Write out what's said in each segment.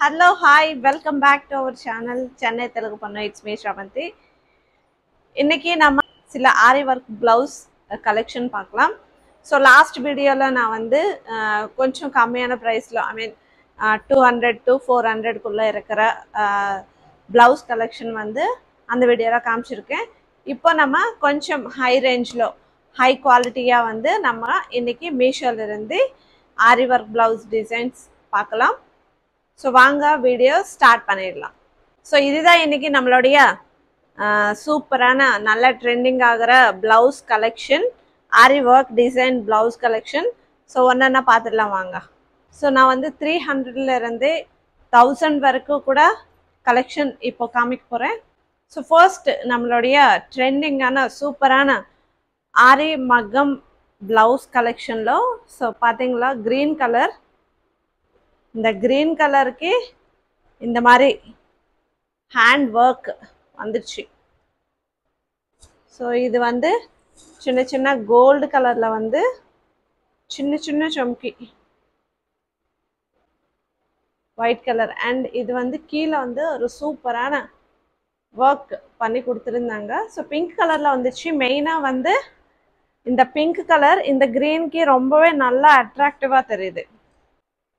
Hello, hi, welcome back to our channel Chennai Telugu Pannu. It's me Shravanti. இன்னைக்கு நம்ம சில ஆரி work blouse collection பார்க்கலாம். So last வீடியோவில் நான் வந்து கொஞ்சம் கம்மியான ப்ரைஸில் ஐ மீன் 200 to 400 இருக்கிற ப்ளவுஸ் கலெக்ஷன் வந்து அந்த வீடியோவில் காமிச்சிருக்கேன். இப்போ நம்ம கொஞ்சம் ஹை ரேஞ்சில் ஹை குவாலிட்டியாக வந்து நம்ம இன்னைக்கு மீஷோலேருந்து ஆரி ஒர்க் ப்ளவுஸ் டிசைன்ஸ் பார்க்கலாம். ஸோ வாங்க வீடியோ ஸ்டார்ட் பண்ணிடலாம். ஸோ இதுதான் இன்னைக்கு நம்மளுடைய சூப்பரான நல்ல ட்ரெண்டிங் ஆகிற blouse collection, Aari work design blouse collection. So ஒன்றா பார்த்துடலாம் வாங்க. ஸோ நான் வந்து 300 1000 வரைக்கும் கூட கலெக்ஷன் இப்போ காமிக்க போகிறேன். ஸோ ஃபர்ஸ்ட் நம்மளுடைய ட்ரெண்டிங்கான சூப்பரான ஆரி மகம் ப்ளவுஸ் கலெக்ஷனில் ஸோ பார்த்தீங்களா க்ரீன் கலர், இந்த க்ரீன் கலருக்கு இந்த மாதிரி ஹேண்ட் ஒர்க் வந்துடுச்சு. ஸோ இது வந்து சின்ன சின்ன கோல்டு கலரில் வந்து சின்ன சின்ன சம்கி ஒயிட் கலர் அண்ட் இது வந்து கீழே வந்து ஒரு சூப்பரான ஒர்க் பண்ணி கொடுத்துருந்தாங்க. ஸோ பிங்க் கலரில் வந்துச்சு. மெயினாக வந்து இந்த பிங்க் கலர் இந்த க்ரீனுக்கு ரொம்பவே நல்லா அட்ராக்டிவாக தெரியுது.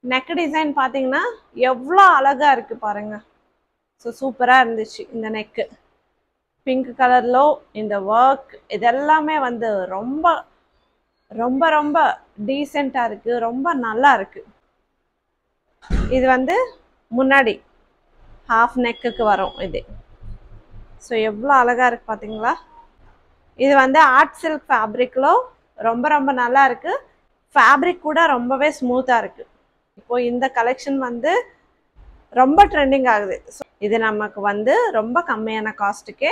நெக் டிசைன் பார்த்தீங்கன்னா எவ்வளோ அழகாக இருக்குது பாருங்கள். ஸோ சூப்பராக இருந்துச்சு. இந்த நெக்கு பிங்க் கலரில் இந்த ஒர்க் இதெல்லாமே வந்து ரொம்ப ரொம்ப ரொம்ப டீசெண்டாக இருக்குது, ரொம்ப நல்லா இருக்குது. இது வந்து முன்னாடி ஹாஃப் நெக்குக்கு வரும் இது. ஸோ எவ்வளோ அழகாக இருக்குது பார்த்தீங்களா. இது வந்து ஆர்ட் சில்க் ஃபேப்ரிக்கில் ரொம்ப ரொம்ப நல்லா இருக்குது. ஃபேப்ரிக் கூட ரொம்பவே ஸ்மூத்தாக இருக்குது. இப்போது இந்த கலெக்ஷன் வந்து ரொம்ப ட்ரெண்டிங் ஆகுது. ஸோ இது நமக்கு வந்து ரொம்ப கம்மியான காஸ்ட்டுக்கே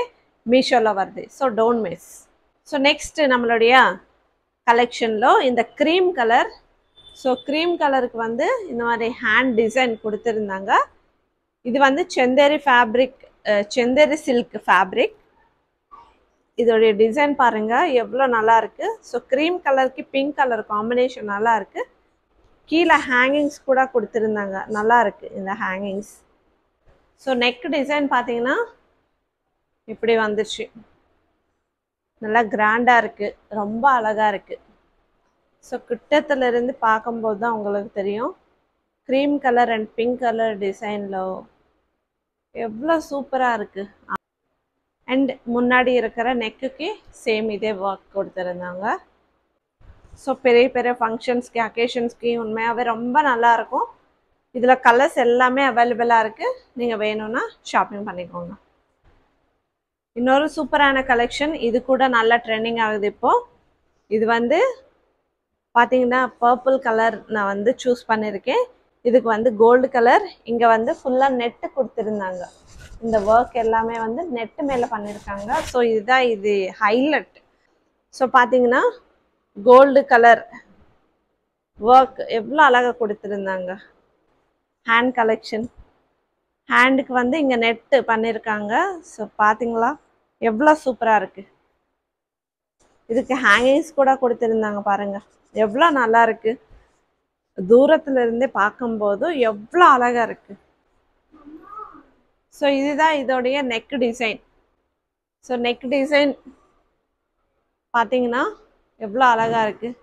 மீஷோவில் வருது. So don't miss. So next நம்மளுடைய கலெக்ஷனில் இந்த க்ரீம் கலர். ஸோ க்ரீம் கலருக்கு வந்து இந்த மாதிரி ஹேண்ட் டிசைன் கொடுத்துருந்தாங்க. இது வந்து Chanderi fabric, Chanderi silk fabric. இதோடைய டிசைன் பாருங்கள் எவ்வளோ நல்லா இருக்குது. ஸோ க்ரீம் கலருக்கு பிங்க் கலர் காம்பினேஷன் நல்லா இருக்குது. கீழே ஹேங்கிங்ஸ் கூட கொடுத்துருந்தாங்க, நல்லா இருக்குது இந்த ஹேங்கிங்ஸ். ஸோ நெக் டிசைன் பார்த்தீங்கன்னா இப்படி வந்துச்சு, நல்லா கிராண்டாக இருக்குது, ரொம்ப அழகாக இருக்குது. ஸோ கிட்டத்துலேருந்து பார்க்கும்போது தான் உங்களுக்கு தெரியும் cream colour and pink colour டிசைனில் எவ்வளோ சூப்பராக இருக்குது. அண்ட் முன்னாடி இருக்கிற நெக்குக்கு சேம் இதே ஒர்க் கொடுத்துருந்தாங்க. ஸோ பெரிய பெரிய ஃபங்க்ஷன்ஸ்க்கு அக்கேஷன்ஸ்க்கு உண்மையாகவே ரொம்ப நல்லாயிருக்கும். இதில் கலர்ஸ் எல்லாமே அவைலபிளாக இருக்குது. நீங்கள் வேணும்னா ஷாப்பிங் பண்ணிக்கோங்க. இன்னொரு சூப்பரான கலெக்ஷன், இது கூட நல்லா ட்ரெண்டிங் ஆகுது இப்போது. இது வந்து பார்த்தீங்கன்னா பர்பிள் கலர் நான் வந்து சூஸ் பண்ணியிருக்கேன். இதுக்கு வந்து கோல்டு கலர், இங்கே வந்து ஃபுல்லாக நெட்டு கொடுத்துருந்தாங்க. இந்த ஒர்க் எல்லாமே வந்து நெட்டு மேலே பண்ணியிருக்காங்க. ஸோ இதுதான் இது ஹைலைட். ஸோ பார்த்தீங்கன்னா கோல்டு கலர் ஒர்க் எவ்வளோ அழகாக கொடுத்துருந்தாங்க. ஹேண்ட் கலெக்ஷன், ஹேண்டுக்கு வந்து இங்கே நெட்டு பண்ணியிருக்காங்க. ஸோ பார்த்தீங்களா எவ்வளோ சூப்பராக இருக்குது. இதுக்கு ஹேங்கிங்ஸ் கூட கொடுத்துருந்தாங்க பாருங்கள், எவ்வளோ நல்லா இருக்குது. தூரத்துல இருந்தே பார்க்கும்போது எவ்வளோ அழகாக இருக்குது. ஸோ இதுதான் இதோடைய neck design. So neck design பார்த்தீங்கன்னா எவ்வளோ அழகாக இருக்குது.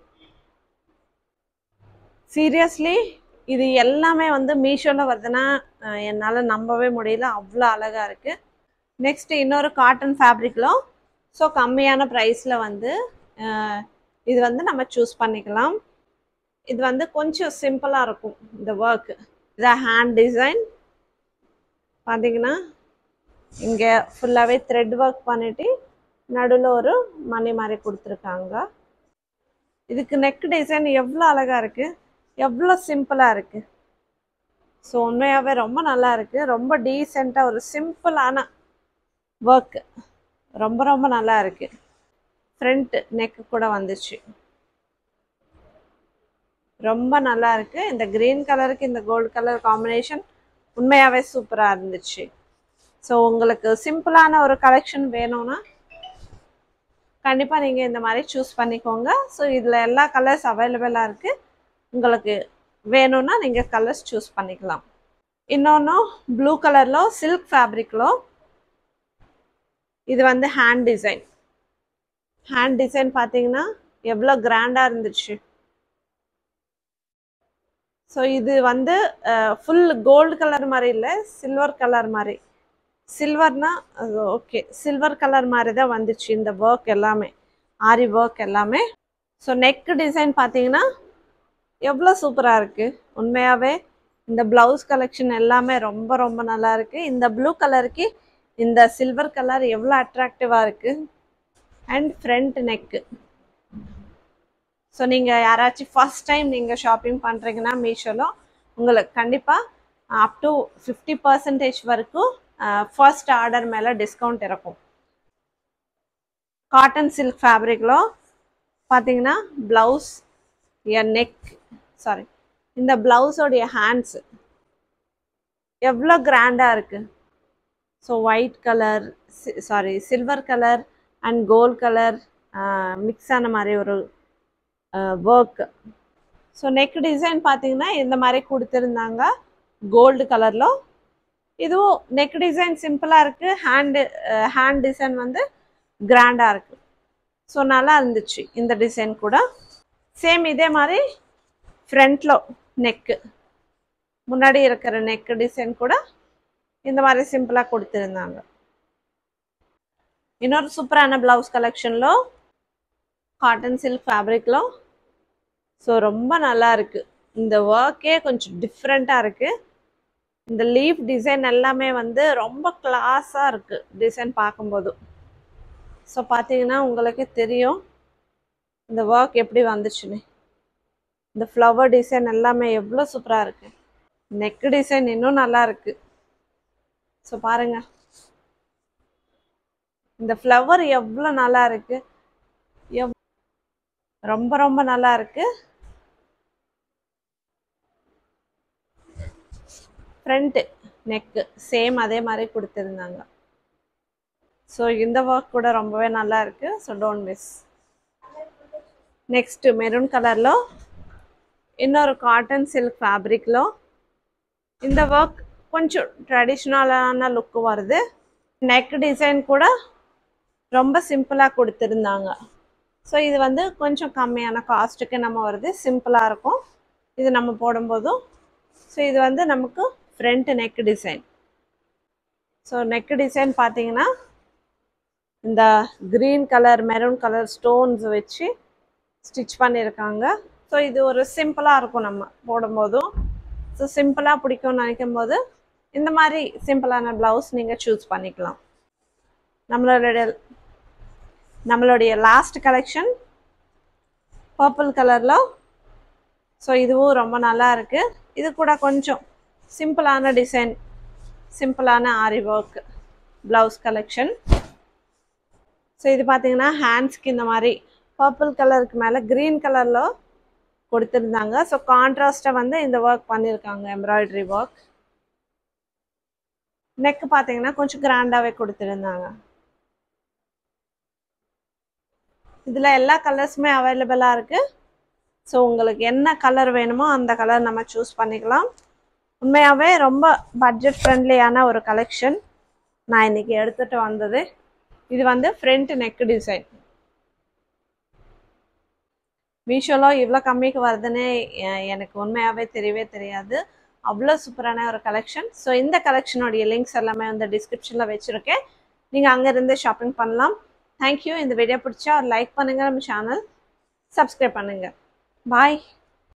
சீரியஸ்லி இது எல்லாமே வந்து மீஷோவில் வருதுன்னா என்னால் நம்பவே முடியல, அவ்வளோ அழகாக இருக்குது. நெக்ஸ்ட்டு இன்னொரு காட்டன் ஃபேப்ரிக்கில் ஸோ கம்மியான ப்ரைஸில் வந்து இது வந்து நம்ம சூஸ் பண்ணிக்கலாம். இது வந்து கொஞ்சம் சிம்பிளாக இருக்கும் இந்த ஒர்க்கு. இதான் ஹேண்ட் டிசைன் பார்த்தீங்கன்னா இங்கே ஃபுல்லாகவே த்ரெட் ஒர்க் பண்ணிவிட்டு நடுவில் ஒரு மணி மாதிரி கொடுத்துருக்காங்க. இதுக்கு நெக் டிசைன் எவ்வளோ அழகாக இருக்குது, எவ்வளோ சிம்பிளாக இருக்குது. ஸோ உண்மையாகவே ரொம்ப நல்லா இருக்குது. ரொம்ப டீசெண்டாக ஒரு சிம்பிளான ஒர்க்கு, ரொம்ப ரொம்ப நல்லா இருக்குது. ஃப்ரண்ட் நெக்கு கூட வந்துச்சு, ரொம்ப நல்லா இருக்குது. இந்த க்ரீன் கலருக்கு இந்த கோல்டு கலர் காம்பினேஷன் உண்மையாகவே சூப்பராக இருந்துச்சு. ஸோ உங்களுக்கு சிம்பிளான ஒரு கலெக்ஷன் வேணும்னா கண்டிப்பாக நீங்கள் இந்த மாதிரி சூஸ் பண்ணிக்கோங்க. ஸோ இதில் எல்லா கலர்ஸ் அவைலபிளாக இருக்குது. உங்களுக்கு வேணும்னா நீங்கள் கலர்ஸ் சூஸ் பண்ணிக்கலாம். இன்னொன்று ப்ளூ கலரில் சில்க் ஃபேப்ரிக்கில் இது வந்து ஹேண்ட் டிசைன் பார்த்தீங்கன்னா எவ்வளோ கிராண்டாக இருந்துச்சு. ஸோ இது வந்து ஃபுல் கோல்டு கலர் மாதிரி இல்லை, சில்வர் கலர் மாதிரி. சில்வர்னா அது ஓகே, சில்வர் கலர் மாதிரி தான் வந்துச்சு இந்த ஒர்க் எல்லாமே, ஆரி ஒர்க் எல்லாமே. ஸோ நெக் டிசைன் பார்த்தீங்கன்னா எவ்வளோ சூப்பராக இருக்குது. உண்மையாகவே இந்த ப்ளவுஸ் கலெக்ஷன் எல்லாமே ரொம்ப ரொம்ப நல்லா இருக்குது. இந்த ப்ளூ கலருக்கு இந்த சில்வர் கலர் எவ்வளோ அட்ராக்டிவாக இருக்குது. And front neck. ஸோ நீங்கள் யாராச்சும் ஃபர்ஸ்ட் டைம் நீங்கள் ஷாப்பிங் பண்ணுறீங்கன்னா மீஷோவில் உங்களுக்கு கண்டிப்பாக அப் டு 50% வரைக்கும் ஃபர்ஸ்ட் ஆர்டர் மேலே டிஸ்கவுண்ட் இருக்கும். காட்டன் சில்க் ஃபேப்ரிக்கில் பார்த்தீங்கன்னா ப்ளவுஸ் இந்த ப்ளவுஸோடைய ஹேண்ட்ஸு எவ்வளோ கிராண்டாக இருக்குது. So white colour silver colour and gold colour mix ஆன மாதிரி ஒரு ஒர்க். ஸோ நெக் டிசைன் பார்த்தீங்கன்னா இந்த மாதிரி கொடுத்துருந்தாங்க கோல்டு கலரில். இதுவும் நெக் டிசைன் சிம்பிளாக இருக்குது, ஹேண்ட் டிசைன் வந்து கிராண்டாக இருக்குது. ஸோ நல்லா இருந்துச்சு இந்த டிசைன் கூட. சேம் இதே மாதிரி ஃப்ரண்ட்டில் நெக்கு, முன்னாடி இருக்கிற நெக் டிசைன் கூட இந்த மாதிரி சிம்பிளாக கொடுத்துருந்தாங்க. இன்னொரு சூப்பரான ப்ளவுஸ் கலெக்ஷனில் காட்டன் சில்க் ஃபேப்ரிக்கில். ஸோ ரொம்ப நல்லா இருக்குது. இந்த ஒர்க்கே கொஞ்சம் டிஃப்ரெண்ட்டாக இருக்குது. இந்த லீஃப் டிசைன் எல்லாமே வந்து ரொம்ப கிளாஸாக இருக்குது டிசைன் பார்க்கும்போது. ஸோ பார்த்தீங்கன்னா உங்களுக்கே தெரியும் இந்த ஒர்க் எப்படி வந்துச்சுன்னு. இந்த ஃப்ளவர் டிசைன் எல்லாமே எவ்வளோ சூப்பராக இருக்குது. நெக் டிசைன் இன்னும் நல்லா இருக்குது. ஸோ பாருங்க இந்த ஃப்ளவர் எவ்வளோ நல்லா இருக்குது, ரொம்ப ரொம்ப நல்லா இருக்குது. ஃப்ரண்ட் நெக்கு சேம் அதே மாதிரி கொடுத்துருந்தாங்க. ஸோ இந்த ஒர்க் கூட ரொம்பவே நல்லா இருக்குது. So don't miss. Next maroon கலரில் இன்னொரு காட்டன் சில்க் ஃபேப்ரிக்கில் இந்த ஒர்க் கொஞ்சம் ட்ரெடிஷ்னலான லுக்கு வருது. நெக் டிசைன் கூட ரொம்ப சிம்பிளாக கொடுத்துருந்தாங்க. ஸோ இது வந்து கொஞ்சம் கம்மியான காஸ்ட்டுக்கு நம்ம வருது, சிம்பிளாக இருக்கும் இது நம்ம போடும்போதும். ஸோ இது வந்து நமக்கு front neck design. So neck design பார்த்தீங்கன்னா இந்த green colour maroon colour stones வச்சு ஸ்டிச் பண்ணியிருக்காங்க. ஸோ இது ஒரு சிம்பிளாக இருக்கும் நம்ம போடும்போதும். ஸோ சிம்பிளாக பிடிக்கும்னு நினைக்கும் போது இந்த மாதிரி சிம்பிளான ப்ளவுஸ் நீங்கள் சூஸ் பண்ணிக்கலாம். நம்மளுடைய லாஸ்ட் கலெக்ஷன் பர்பிள் கலரில். ஸோ இதுவும் ரொம்ப நல்லா இருக்குது. இது கூட கொஞ்சம் சிம்பிளான டிசைன், சிம்பிளான ஆரி ஒர்க் ப்ளவுஸ் கலெக்ஷன். ஸோ இது பார்த்தீங்கன்னா ஹேண்ட்ஸ்க்கு இந்த மாதிரி பர்பிள் கலருக்கு மேலே க்ரீன் கலரில் கொடுத்துருந்தாங்க. ஸோ கான்ட்ராஸ்டாக வந்து இந்த ஒர்க் பண்ணியிருக்காங்க, எம்ப்ராய்டரி ஒர்க். நெக் பார்த்தீங்கன்னா கொஞ்சம் கிராண்டாகவே கொடுத்துருந்தாங்க. இதில் எல்லா கலர்ஸுமே அவைலபிளாக இருக்குது. ஸோ உங்களுக்கு என்ன கலர் வேணுமோ அந்த கலர் நம்ம சூஸ் பண்ணிக்கலாம். உண்மையாகவே ரொம்ப பட்ஜெட் ஃப்ரெண்ட்லியான ஒரு கலெக்ஷன் நான் இன்றைக்கி எடுத்துகிட்டு வந்தது. இது வந்து ஃப்ரண்ட் நெக் டிசைன். மீஷோவில் இவ்வளோ கம்மிக்கு வருதுன்னு எனக்கு உண்மையாகவே தெரியவே தெரியாது. அவ்வளோ சூப்பரான ஒரு கலெக்ஷன். ஸோ இந்த கலெக்ஷனுடைய லிங்க்ஸ் எல்லாமே வந்து டிஸ்கிரிப்ஷனில் வச்சுருக்கேன், நீங்கள் அங்கேருந்து ஷாப்பிங் பண்ணலாம். தேங்க்யூ. இந்த வீடியோ பிடிச்சா ஒரு லைக் பண்ணுங்கள், நம்ம சேனல் சப்ஸ்கிரைப் பண்ணுங்கள். பாய்.